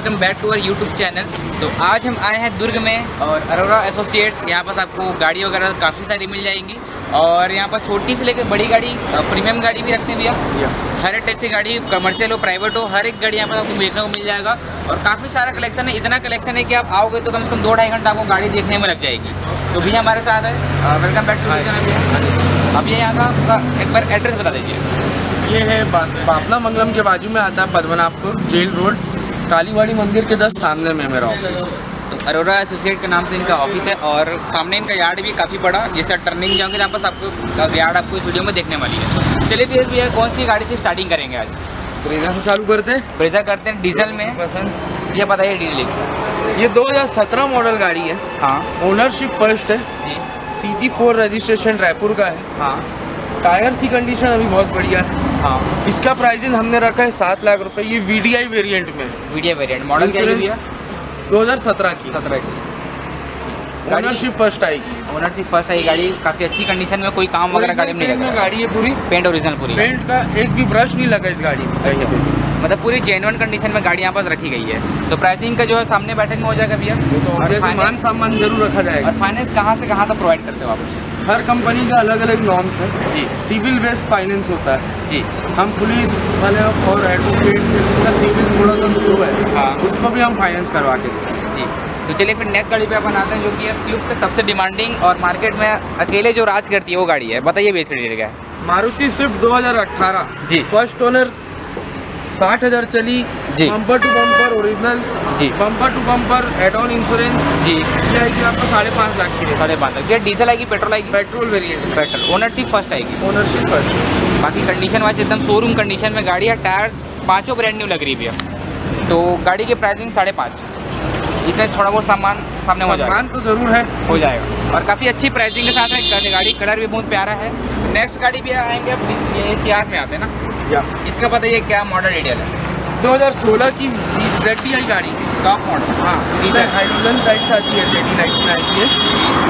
Welcome back to our YouTube channel. तो आज हम आए हैं दुर्ग में और अरोरा एसोसिएट्स। यहाँ पर आपको गाड़ी वगैरह काफ़ी सारी मिल जाएंगी और यहाँ पर छोटी से लेकर बड़ी गाड़ी, प्रीमियम गाड़ी भी रखते हैं भैया। हर एक टाइप से गाड़ी, कमर्शियल हो प्राइवेट हो, हर एक गाड़ी यहाँ पर आपको देखने को मिल जाएगा। और काफ़ी सारा कलेक्शन है, इतना कलेक्शन है कि आप आओगे तो कम से कम 2-2.5 घंटा आपको गाड़ी देखने में लग जाएगी। तो भैया हमारे साथ है, वेलकम बैक टू चैनल भैया। अब ये यहाँ का आपका एक बार एड्रेस बता दीजिए। ये है बापना मंगलम के बाजू में आता है पद्मनाभपुर जेल रोड, कालीवाड़ी मंदिर के जस्ट सामने में मेरा ऑफिस। तो अरोरा एसोसिएट के नाम से इनका ऑफिस है और सामने इनका यार्ड भी काफ़ी बड़ा, जैसे टर्निंग जाओगे जहाँ पर आपको यार्ड आपको इस वीडियो में देखने वाली है। चलिए फिर भैया कौन सी गाड़ी से स्टार्टिंग करेंगे आज? ब्रेजा से चालू करते हैं। ब्रेजा करते हैं डीजल में पसंद। ये बताइए डीजल इसका। ये 2017 मॉडल गाड़ी है। हाँ ओनरशिप फर्स्ट है। जी CG4 रजिस्ट्रेशन रायपुर का है। हाँ टायर की कंडीशन अभी बहुत बढ़िया है। हाँ। इसका प्राइसिंग हमने रखा है 7 लाख रुपए। ये VDI वेरिएंट में। VDI वेरिएंट मॉडल क्या है भैया? 2017 की। 17 की। ओनरशिप फर्स्ट आएगी। ओनरशिप फर्स्ट आई गाड़ी, काफ़ी अच्छी कंडीशन में, कोई काम वगैरह गाड़ी में नहीं लगा। गाड़ी है पूरी पेंट ओरिजिनल पूरी। पेंट का एक भी ब्रश नहीं लगा इस गाड़ी में। अच्छा, मतलब पूरी जेन्युइन कंडीशन में गाड़ी यहाँ पास रखी गई है। तो प्राइसिंग का जो है सामने बैठक में हो जाएगा भैया। वो तो ऑब्वियसली मान सम्मान जरूर रखा जाएगा। और फाइनेंस कहाँ से कहाँ तक प्रोवाइड करते हो आप? हर कंपनी का अलग अलग नॉर्म्स है जी सिविल बेस्ड फाइनेंस होता है जी। हम पुलिस वाले और एडवोकेट जिसका सिविल थोड़ा सा स्लो है, हाँ, उसको भी हम फाइनेंस करवा के देते हैं जी। तो चलिए फिर नेक्स्ट गाड़ी पे अपन आते हैं, जो कि है स्विफ्ट, सबसे डिमांडिंग और मार्केट में अकेले जो राज करती है वो गाड़ी है। बताइए बेस का क्या है? मारुति स्विफ्ट 2018 जी। फर्स्ट ओनर, 60,000 चली जी। बम्पर टू बम्पर ओरिजिनल जी। Bumper to bumper add on insurance जी। ये आएगी आपको 5.5 लाख की। 5.5 लाख। ये डीजल आएगी, पेट्रोल आएगी? Petrol variant. Petrol. Ownership first आएगी। Ownership first. बाकी कंडीशन वाइज एकदम शोरूम कंडीशन में गाड़ी है। टायर पाँचों ब्रांड न्यू लग रही है। तो गाड़ी की प्राइसिंग 5.5। इसमें थोड़ा बहुत सामान सामने हो जाएगा। सामान तो ज़रूर है, हो जाएगा और काफ़ी अच्छी प्राइसिंग के साथ है गाड़ी। कलर भी बहुत प्यारा है। नेक्स्ट गाड़ी भी आएंगे, अब ये सियाज में आते हैं ना या इसका बताइए क्या मॉडल डिटेल है? 2016 की ZDI गाड़ी है, टॉप मॉडल। हाँ। इसमें हाइड्रोजन टाइप्स आती है, JD लाइट में आती है।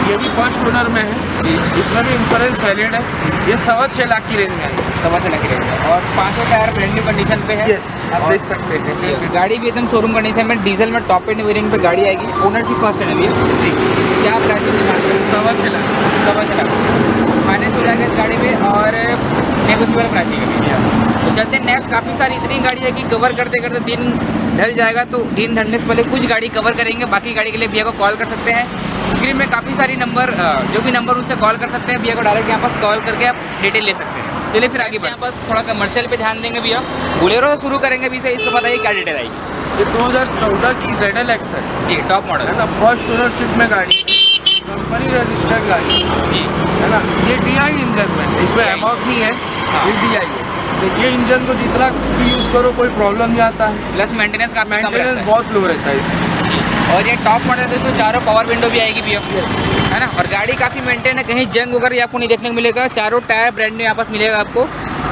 ये भी फर्स्ट ओनर में है जी। इसमें भी इंश्योरेंस वैलिड है। ये 6.25 लाख की रेंज में है। 7.5 लाख की। और पाँचों टायर ब्रांड न्यू कंडीशन पे है। यस, आप देख सकते हैं। गाड़ी भी एकदम शोरूम कंडीशन में, डीजल में टॉप एंड वेरिएंट पे गाड़ी आएगी। ओनरशिप फर्स्ट है भैया जी। क्या प्राइसिंग डिमांड है? 6.25 लाख। 7.5 लाख फाइनेंस हो जाएगा इस गाड़ी में और नेगोशिएबल प्राइसिंग है। तो चलते हैं नेक्स्ट। काफ़ी सारी इतनी गाड़ी है कि कवर करते करते दिन ढल जाएगा, तो दिन ढलने से पहले कुछ गाड़ी कवर करेंगे। बाकी गाड़ी के लिए भैया को कॉल कर सकते हैं। स्क्रीन में काफ़ी सारी नंबर, जो भी नंबर उनसे कॉल कर सकते हैं। भैया को डायरेक्ट यहाँ पास कॉल करके आप डिटेल ले सकते हैं। चलिए फिर आगे यहाँ पास थोड़ा कमर्शियल पे ध्यान देंगे भैया। बोलेरो से शुरू करेंगे भी से, इसको बताइए क्या डिटेल आएगी? ये 2014 की ZLX है जी, टॉप मॉडल है ना। फर्स्ट ओनरशिप में गाड़ी, कंपनी रजिस्टर्ड गाड़ी जी है ना। ये DI इंजन में है, इसमें एमॉक नहीं है, हाँ। ये DI है। तो ये इंजन को जितना भी यूज़ करो कोई प्रॉब्लम नहीं आता है। प्लस मेंटेनेंस का मेंटेनेंस बहुत लो रहता है इसमें। और ये टॉप मॉडल है, इसमें चारों पावर विंडो भी आएगी भैया, है ना। और गाड़ी काफ़ी मेंटेन है, कहीं जंग वगैरह आपको नहीं देखने को मिलेगा। चारों टायर ब्रांड न्यू यहाँ पास मिलेगा आपको।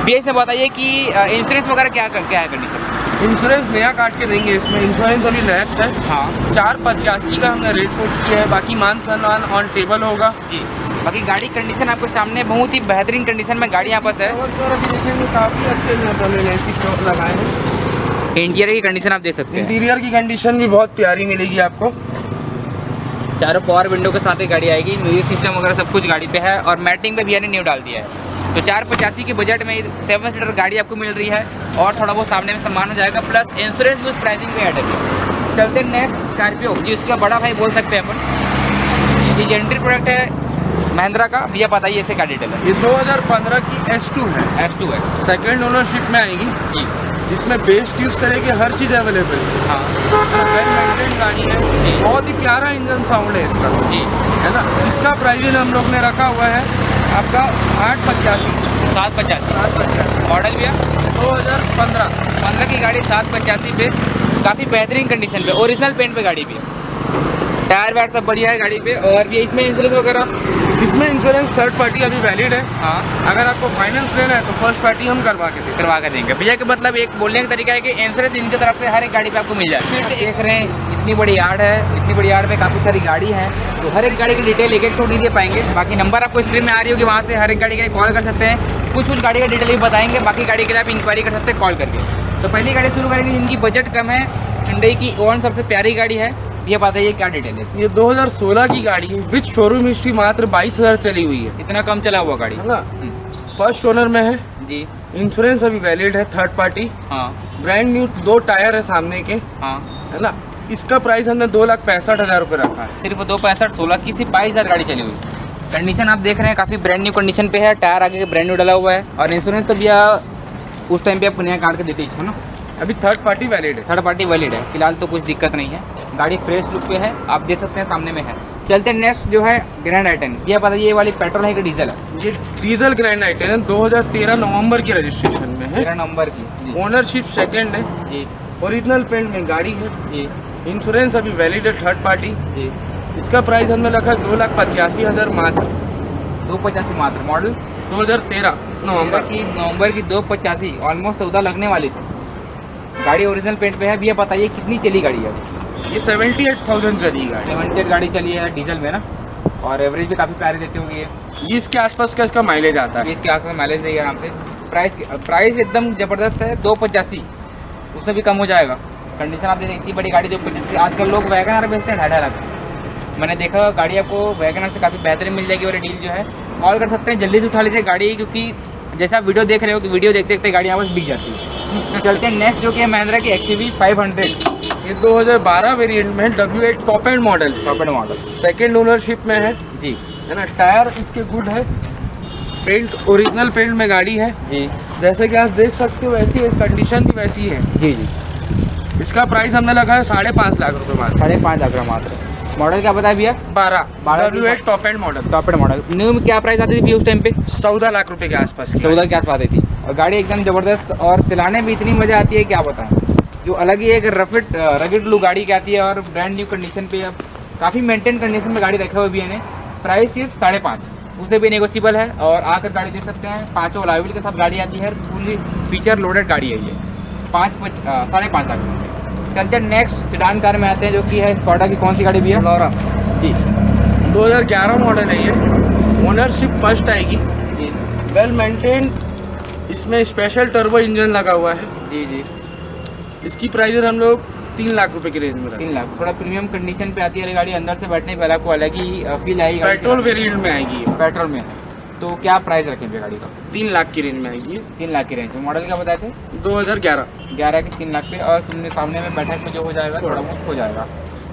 भैया से बताइए कि इंश्योरेंस वगैरह क्या है कंडीशन? इंश्योरेंस नया काट के देंगे इसमें। इंश्योरेंस अभी लैप्स है। हाँ 485 का हमने रेट कोट किया है। बाकी मान सम्मान ऑन टेबल होगा जी। बाकी गाड़ी कंडीशन आपके सामने बहुत ही बेहतरीन कंडीशन में गाड़ी यहाँ पास है। अभी देखेंगे काफ़ी अच्छे ऐसी चौक लगाए हैं। इंटीरियर की कंडीशन आप देख सकते हैं। इंटीरियर की कंडीशन भी बहुत प्यारी मिलेगी आपको। चारों पावर विंडो के साथ ही गाड़ी आएगी। म्यूजिक सिस्टम वगैरह सब कुछ गाड़ी पे है और मैटिंग पे भैया ने न्यू डाल दिया है। तो 485 के बजट में 7 सीटर गाड़ी आपको मिल रही है और थोड़ा बहुत सामने में सामान हो जाएगा, प्लस इंश्योरेंस भी उस प्राइसिंग पे ऐड है। चलते नेक्स्ट स्कॉर्पियो, जी उसका बड़ा भाई बोल सकते हैं अपन। ये लेजेंडरी प्रोडक्ट है महिंद्रा का। भैया बताइए इससे क्या डिटेल है? ये 2015 की S2 है। S2 है सेकेंड ओनरशिप में आएगी जी। इसमें बेस ट्यूब से लेके हर चीज़ अवेलेबल है। हाँ वेल मेंटेन गाड़ी है जी। बहुत ही प्यारा इंजन साउंड है इसका जी, है ना। इसका प्राइस हम लोग ने रखा हुआ है आपका 885। 750 मॉडल भैया 2015 की गाड़ी 785 पे, काफ़ी बेहतरीन कंडीशन पे, ओरिजिनल पेंट पे गाड़ी भी है। टायर वायर सब बढ़िया है गाड़ी पे। और ये इसमें इंश्योरेंस वगैरह, इसमें इंश्योरेंस थर्ड पार्टी अभी वैलिड है। हाँ अगर आपको फाइनेंस लेना है तो फर्स्ट पार्टी हम करवा के देंगे। करवा कर देंगे भैया। के मतलब एक बोलने का तरीका है कि इंश्योरेंस इनकी तरफ से हर एक गाड़ी पे आपको मिल जाए। फिर से देख रहे हैं इतनी बड़ी यार्ड है, इतनी बड़ी यार्ड में काफ़ी सारी गाड़ी है, तो हर एक गाड़ी की डिटेल एक तो नहीं दे पाएंगे। बाकी नंबर आपको स्क्रीन में आ रही होगी, वहाँ से हर एक गाड़ी के लिए कॉल कर सकते हैं। कुछ गाड़ी का डिटेल भी बताएंगे, बाकी गाड़ी के लिए आप इंक्वायरी कर सकते हैं कॉल करके। तो पहली गाड़ी शुरू करेंगे जिनकी बजट कम है, Hyundai की ओन सबसे प्यारी गाड़ी है, ये बताइए क्या डिटेल है इसकी? ये 2016 की गाड़ी है विद शोरूम हिस्ट्री, मात्र 22,000 चली हुई है इतना कम चला हुआ गाड़ी है ना। फर्स्ट ओनर में है जी। इंश्योरेंस अभी वैलिड है, थर्ड पार्टी, हाँ ब्रांड न्यू, 2 टायर है सामने के हाँ। है ना। इसका प्राइस हमने 2,65,000 रुपये रखा है। सिर्फ 265 16 की सिर्फ 22,000 गाड़ी चली हुई। कंडीशन आप देख रहे हैं काफ़ी ब्रांड न्यू कंडीशन पे है, टायर आगे के ब्रांड न्यू डाला हुआ है और इंश्योरेंस तो भैया उस टाइम पे आप नया काट के देते ही ना। अभी थर्ड पार्टी वैलिड है। थर्ड पार्टी वैलिड है, फिलहाल तो कुछ दिक्कत नहीं है, गाड़ी फ्रेश लुक पे है, आप देख सकते हैं सामने में है। चलते नेक्स्ट जो है ग्रैंड आई10, ये बताइए ये वाली पेट्रोल है कि डीजल है? ये डीजल ग्रैंड आई10 है, 2013 नवंबर की रजिस्ट्रेशन में है, 13 नंबर की जी। ओनरशिप सेकंड है जी ओरिजिनल पेंट में गाड़ी है, जी इंश्योरेंस अभी वैलिड है, थर्ड पार्टी। जी। इसका प्राइस हमने रखा है 2,85,000 मात्र, 285 मात्र, मॉडल 2013 नवंबर की 285, ऑलमोस्ट 14 लगने वाली थी। गाड़ी ओरिजिनल पेंट पे है। भैया बताइए कितनी चली गाड़ी है? ये 78,000 चली गाड़ी। 78 गाड़ी चली है डीजल में ना, और एवरेज भी काफ़ी प्यारी देती होगी ये। ये इसके आसपास का इसका माइलेज आता है। इसके आसपास माइलेज देगी आराम से। प्राइस एकदम ज़बरदस्त है, 285, उससे भी कम हो जाएगा। कंडीशन आप देखिए, इतनी बड़ी गाड़ी 285। आजकल लोग वैगनर बेचते हैं 2.5 लाख। मैंने देखा गाड़ी आपको वैगनर से काफ़ी बेहतरीन मिल जाएगी और डील जो है कॉल कर सकते हैं, जल्दी से उठा लीजिए गाड़ी, क्योंकि जैसा आप वीडियो देख रहे हो कि वीडियो देखते देखते गाड़ी यहाँ पर बिक जाती है। चलते हैं नेक्स्ट जो कि है महिंद्रा की XUV 500, ये 2012 वेरिएंट में है, W8 top and model, model second ownership में है जी। है ना। टायर इसके गुड है, पेंट ओरिजिनल पेंट में गाड़ी है, जी जैसे कि आप देख सकते हो वैसी कंडीशन भी वैसी है। जी जी। इसका प्राइस हमने लगा है 5.5 लाख रुपए मात्र। 5.5 लाख मात्र। मॉडल क्या बताया भैया? 12 12 W8 top and model, top and model. New में क्या प्राइस आती थी भैया उस टाइम पे? 14 लाख रुपए के आसपास की। 14 के आसपास आती थी और गाड़ी एकदम ज़बरदस्त, और चलाने में इतनी मज़ा आती है क्या बताएं। जो अलग ही एक रगड़ लुक गाड़ी की आती है और ब्रांड न्यू कंडीशन पे, अब काफ़ी मेंटेन कंडीशन में गाड़ी रखा हुआ भी है। प्राइस सिर्फ 5.5, उससे भी नेगोशियबल है। और आकर गाड़ी देख सकते हैं, 5 अलाइवल के साथ गाड़ी आती है, फुली फीचर लोडेड गाड़ी है ये। 5.5 लाख में। चलते हैं नेक्स्ट सिडान कार में आते हैं, जो कि है स्कॉडा की कौन सी गाड़ी भैया? लौरा जी। 2011 मॉडल है ये, ओनरशिप फर्स्ट आएगी, जी वेल मेंटेन, इसमें स्पेशल टर्बो इंजन लगा हुआ है। जी जी। इसकी प्राइस हम लोग 3 लाख रुपए की रेंज में रखते 3 लाख। थोड़ा प्रीमियम कंडीशन पे आती है गाड़ी, अंदर से बैठने पे आपको अलग ही फील आएगी। हैं। पेट्रोल वेरिएंट में आएगी ये, पेट्रोल में है। तो क्या प्राइस रखेंगे गाड़ी का? 3 लाख की रेंज में आएगी ये। 3 लाख की रेंज में। मॉडल क्या बताए थे? 2011। 11 के 3 लाख पे, और सामने में बैठक में जो हो जाएगा थोड़ा बहुत हो जाएगा।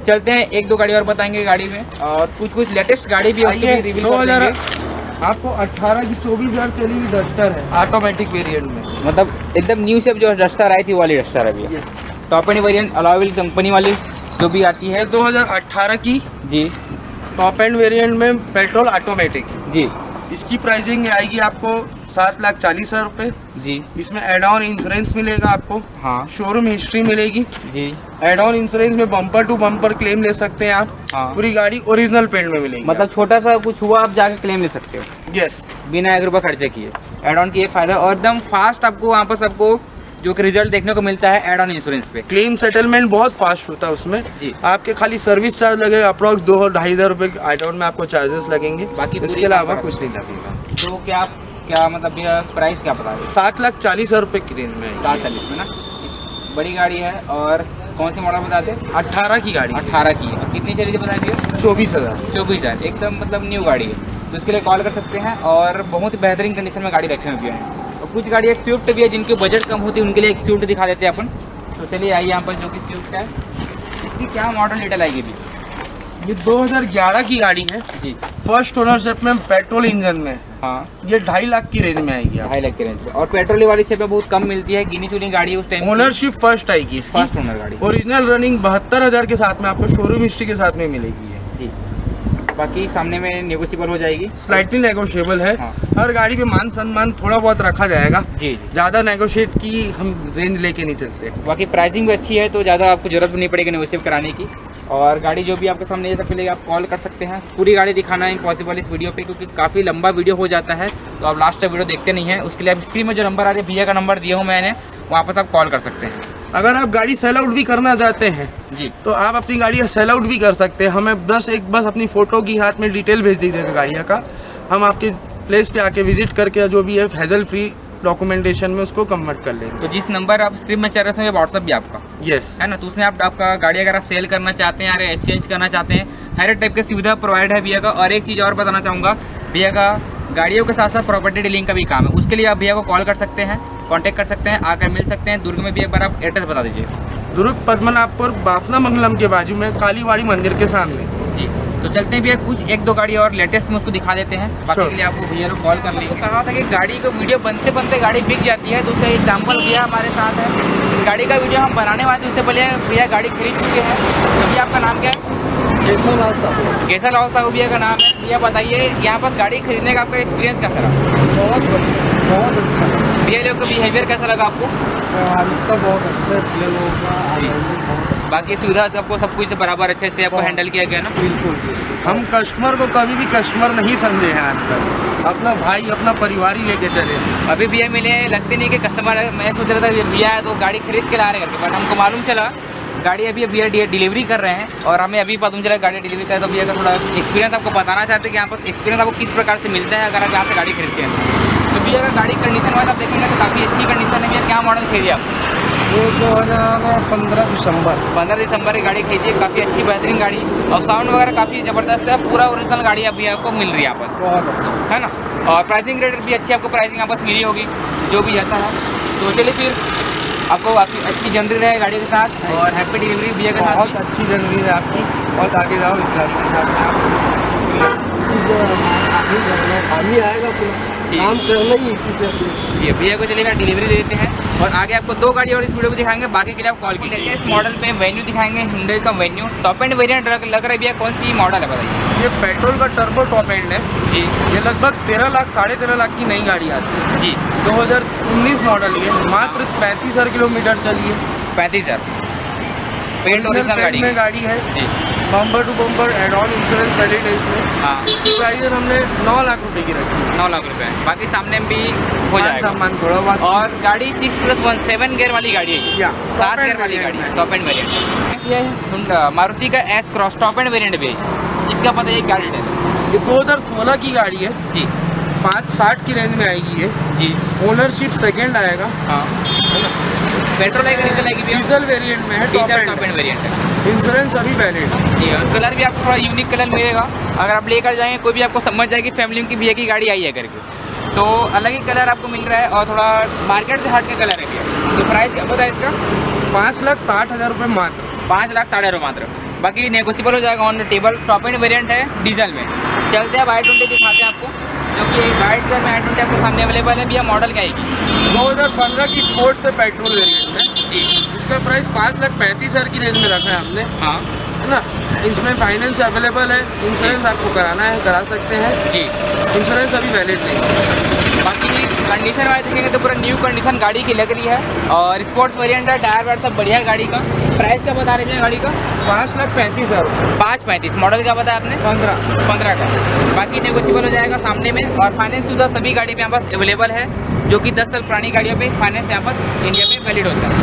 चलते हैं 1-2 गाड़ी और बताएंगे गाड़ी में, और कुछ लेटेस्ट गाड़ी भी आइए, रिवील 2000 कर देंगे। आपको 18 की 24,000 चली हुई डस्टर है, ऑटोमेटिक वेरिएंट में। मतलब एकदम न्यू शेप जो डस्टर आई थी वो वाली डस्टर है भैया। Top end variant alloy company वाली जो भी आती है। है 2018 की जी टॉप एंड वेरिएंट में, पेट्रोल ऑटोमेटिक। जी इसकी प्राइसिंग आएगी आपको 7,40,000 रुपये। जी। इसमें एड ऑन इंश्योरेंस मिलेगा आपको, हाँ शोरूम हिस्ट्री मिलेगी, जी। एड ऑन इंश्योरेंस में बम्पर टू बम्पर क्लेम ले सकते हैं आप। हाँ। पूरी गाड़ी ओरिजिनल पेंट में मिलेगी। मतलब छोटा सा कुछ हुआ आप जाके क्लेम ले सकते हो यस, बिना 1 रुपये खर्चे किए। एड ऑन की ये फायदा, और एकदम फास्ट आपको वहाँ पर सबको जो कि रिजल्ट देखने को मिलता है एड ऑन इंश्योरेंस पे। क्लेम सेटलमेंट बहुत फास्ट होता है उसमें जी। आपके खाली सर्विस चार्ज लगेगा अप्रॉक्स 2-2,500 रुपये एड ऑन में आपको चार्जेस लगेंगे, बाकी इसके अलावा कुछ नहीं लगेगा। तो क्या मतलब भैया प्राइस क्या पता है? 7,40,000 रुपये की रेंज में है। 740 में ना, बड़ी गाड़ी है। और कौन सी मॉडल बताते हैं? 18 की गाड़ी, 18 की है। कितनी चली थी बताइए? 24,000। 24,000, एकदम मतलब न्यू गाड़ी है, तो इसके लिए कॉल कर सकते हैं। और बहुत ही बेहतरीन कंडीशन में गाड़ी रखे हुए हैं। और कुछ गाड़ी एक स्विफ्ट भी है, जिनकी बजट कम होती है, उनके लिए एक स्विफ्ट दिखा देते हैं अपन। तो चलिए आइए यहाँ पर, जो कि स्विफ्ट है। इसकी क्या मॉडल डिटेल आएगी भी? ये 2011 की गाड़ी है, जी। फर्स्ट ओनरशिप में, पेट्रोल इंजन में। हाँ, ये 2.5 लाख की रेंज में आएगी। 2.5 लाख की रेंज से। और पेट्रोल वाली से बहुत कम मिलती है, गिनी चुनी गाड़ी है उस टाइम। ओनरशिप फर्स्ट आएगी इसकी, फर्स्ट ओनर गाड़ी। ओरिजिनल रनिंग 72,000 के साथ में आपको शोरूम हिस्ट्री के साथ में मिलेगी ये। जी। बाकी सामने में नेगोशिएबल हो जाएगी, स्लाइटली नेगोशिएबल है। हाँ। हर गाड़ी पे मान सम्मान थोड़ा बहुत रखा जाएगा, जी जी। ज़्यादा नेगोशिएट की हम रेंज लेके नहीं चलते। बाकी प्राइसिंग भी अच्छी है, तो ज़्यादा आपको जरूरत भी नहीं पड़ेगी नेगोशिएट कराने की। और गाड़ी जो भी आपके सामने ये सब मिलेगी, आप कॉल कर सकते हैं। पूरी गाड़ी दिखाना इम्पॉसिबल इस वीडियो पे, क्योंकि काफ़ी लंबा वीडियो हो जाता है, तो आप लास्ट तक वीडियो देखते नहीं हैं। उसके लिए आप स्क्रीन में जो नंबर आ रही है, भैया का नंबर दिया हूँ मैंने, वहाँ पर आप कॉल कर सकते हैं। अगर आप गाड़ी सेल आउट भी करना चाहते हैं जी, तो आप अपनी गाड़ी सेल आउट भी कर सकते हैं। हमें बस अपनी फ़ोटो की हाथ में डिटेल भेज दीजिएगा गाड़ियों का, हम आपके प्लेस पे आके विजिट करके जो भी है हैजल फ्री डॉक्यूमेंटेशन में उसको कन्वर्ट कर लेंगे। तो जिस नंबर आप स्क्रीन में चल रहे थे ये व्हाट्सअप भी आपका यस है ना, तो उसमें आप आपका गाड़ी अगर आप सेल करना चाहते हैं या एक्सचेंज करना चाहते हैं, हर एक टाइप की सुविधा प्रोवाइड है भैया का। और एक चीज़ और बताना चाहूँगा, भैया का गाड़ियों के साथ साथ प्रॉपर्टी डीलिंग का भी काम है। उसके लिए आप भैया को कॉल कर सकते हैं, कांटेक्ट कर सकते हैं, आकर मिल सकते हैं। दुर्ग में भी एक बार आप एड्रेस बता दीजिए। दुर्ग पद्मनाभपुर बाफना मंगलम के बाजू में कालीवाड़ी मंदिर के सामने। जी, तो चलते हैं भैया, कुछ एक दो गाड़ी और लेटेस्ट में उसको दिखा देते हैं। बाकी के लिए आपको भैया लोग कॉल कर लेंगे। कहा था कि गाड़ी को वीडियो बनते बनते गाड़ी बिक जाती है, तो उसका एग्जाम्पल भैया हमारे साथ है। इस गाड़ी का वीडियो हम बनाने वाले थे, उससे पहले भैया गाड़ी खरीद चुके हैं। तो भैया आपका नाम क्या है? केसरलाल साहब। केसरलाल साहू भैया का नाम है। भैया बताइए, यहाँ पर गाड़ी खरीदने का आपका एक्सपीरियंस कैसा रहा? बहुत अच्छा। भैया लोग का बिहेवियर कैसा लगा आपको? तो बहुत अच्छा। बाकी सुविधा आपको सब कुछ बराबर अच्छे से आपको हैंडल किया गया ना? बिल्कुल। हम कस्टमर को कभी भी कस्टमर नहीं समझे हैं आज तक, अपना भाई अपना परिवार ही लेके चले। अभी भैया मिले, लगते नहीं कि कस्टमर है। मैं सोच रहा था भैया है तो गाड़ी खरीद के ला रहे करके, बट हमको मालूम चला गाड़ी अभी भैया डिलीवरी कर रहे हैं। और हमें अभी पता चला गाड़ी डिलीवरी कर, तो भैया का थोड़ा एक्सपीरियंस आपको बताना चाहते हैं कि यहाँ पर एक्सपीरियंस आपको किस प्रकार से मिलता है अगर आप यहाँ से गाड़ी खरीदते हैं। तो भैया का गाड़ी कंडीशन वाइज आप देखेंगे तो काफ़ी अच्छी कंडीशन है। भैया क्या मॉडल खरीदी आप? वो 2015 दिसंबर। 15 दिसंबर की गाड़ी खरीदी है, काफ़ी अच्छी बेहतरीन गाड़ी। और साउंड वगैरह काफ़ी ज़बरदस्त है, पूरा ओरिजिनल गाड़ी अभी आपको मिल रही है आपस, बहुत अच्छा है ना। और प्राइसिंग रेट भी अच्छी आपको प्राइसिंग आपस मिली होगी, जो भी जैसा है। तो चलिए फिर आपको अच्छी जर्नी रहे गाड़ी के साथ, और हैप्पी डिलीवरी भैया के साथ। बहुत अच्छी जर्नी है आपकी, बहुत आगे जाओ इस गाड़ी के साथ में आप। इसी से आगे आएगा पूरा काम करना ही इसी से। जी भैया को चलिए मैं डिलीवरी दे देते हैं, और आगे आपको दो गाड़ी और इस वीडियो में दिखाएंगे। बाकी के लिए आप कॉल कीजिए। इस मॉडल पे वेन्यू दिखाएंगे, Hyundai का वेन्यू टॉप एंड वेरिएंट लग रहा है भैया। कौन सी मॉडल है बताइए? ये पेट्रोल का टर्बो टॉप एंड है जी। ये लगभग 13 लाख 13.5 लाख की नई गाड़ी आती है जी। 2019 मॉडल है, मात्र 35,000 किलोमीटर चली है। 35,000 पेंट ओरिजिनल गाड़ी में गाड़ी है जी। Bumper to bumper add on insurance valid है इसमें। हाँ, इसकी प्राइस हमने 9 लाख रुपए की रखी है। 9 लाख रुपए। बाकी सामने भी हो जाएगा सामान थोड़ा बहुत। और गाड़ी 6+1 7 गियर वाली गाड़ी है, या 7 गियर वाली गाड़ी है, टॉप एंड वेरिएंट। ये मारुति का S cross top end variant भी है। इसका पता है क्या डिटेल है? ये 2016 की गाड़ी है जी। 560 की रेंज में आएगी ये जी। ओनरशिप सेकंड आएगा। हाँ, पेट्रोल आएगी डीजल आएगी भैया? डीजल वेरिएंट में है, top diesel top end variant है। इंश्योरेंस अभी वैलिड है। जी, और कलर भी आपको थोड़ा यूनिक कलर मिलेगा। अगर आप लेकर जाएंगे कोई भी आपको समझ जाएगी फैमिली की भैया की गाड़ी आई है करके, तो अलग ही कलर आपको मिल रहा है और थोड़ा मार्केट से हट के कलर है भैया। तो प्राइस क्या पता है इसका? 5,60,000 रुपये मात्र। 5,60,000 मात्र। बाकी नेगोशिएबल हो जाएगा on the table. Top end variant है डीजल में। चलते हैं अब i20 दिखाते हैं आपको, जो कि वाइट कलर में i20 आपको सामने अवेलेबल है भैया। मॉडल क्या आएगी? 2015 की स्पोर्ट्स से पेट्रोल वेरिएंट में जी। इसका प्राइस 5,35,000 की रेंज में रखा है हमने, हाँ है ना। इसमें फाइनेंस अवेलेबल है, इंश्योरेंस आपको कराना है करा सकते हैं जी। इंश्योरेंस अभी वैलिड नहीं है। बाकी कंडीशन वाइज देखेंगे तो पूरा न्यू कंडीशन गाड़ी की लग रही है, और स्पोर्ट्स वेरिएंट है, टायर वायर सब बढ़िया है गाड़ी का। प्राइस क्या बता रहे हैं गाड़ी का? 5,35,000 रुपये। 5,35। मॉडल क्या बताया आपने? 15 का। बाकी नेगोशिएबल हो जाएगा सामने में, और फाइनेंस सुविधा सभी गाड़ी पे यहाँ पास अवेलेबल है, जो कि 10 साल पुरानी गाड़ियों पे फाइनेंस यहाँ पास इंडिया में वैलिड होता है।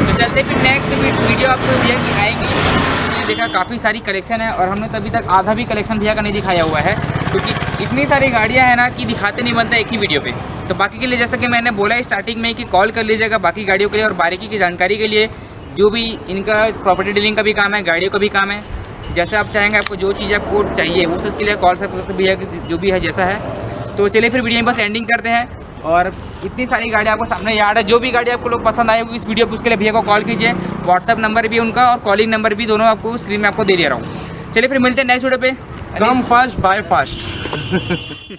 तो चलते फिर नेक्स्ट वीडियो आपको भैया की आएगी। देखा काफ़ी सारी कलेक्शन है, और हमने तभी तक आधा भी कलेक्शन भैया का नहीं दिखाया हुआ है, क्योंकि इतनी सारी गाड़ियाँ हैं ना कि दिखाते नहीं बनता एक ही वीडियो पे। तो बाकी के लिए जैसा कि मैंने बोला स्टार्टिंग में कि कॉल कर लीजिएगा बाकी गाड़ियों के लिए, और बारीकी की जानकारी के लिए। जो भी इनका प्रॉपर्टी डीलिंग का भी काम है, गाड़ियों का भी काम है, जैसे आप चाहेंगे आपको जो चीज़ आपको चाहिए वो सब के लिए कॉल कर सकते भैया जो भी है जैसा है। तो चलिए फिर वीडियो में बस एंडिंग करते हैं, और इतनी सारी गाड़ी आपको सामने याद है। जो भी गाड़ी आपको लोग पसंद आए इस वीडियो पर, उसके लिए भैया को कॉल कीजिए। व्हाट्सअप नंबर भी उनका और कॉलिंग नंबर भी दोनों आपको स्क्रीन में आपको दे रहा हूँ। चलिए फिर मिलते हैं नेक्स्ट वीडियो पे। Come fast bye fast.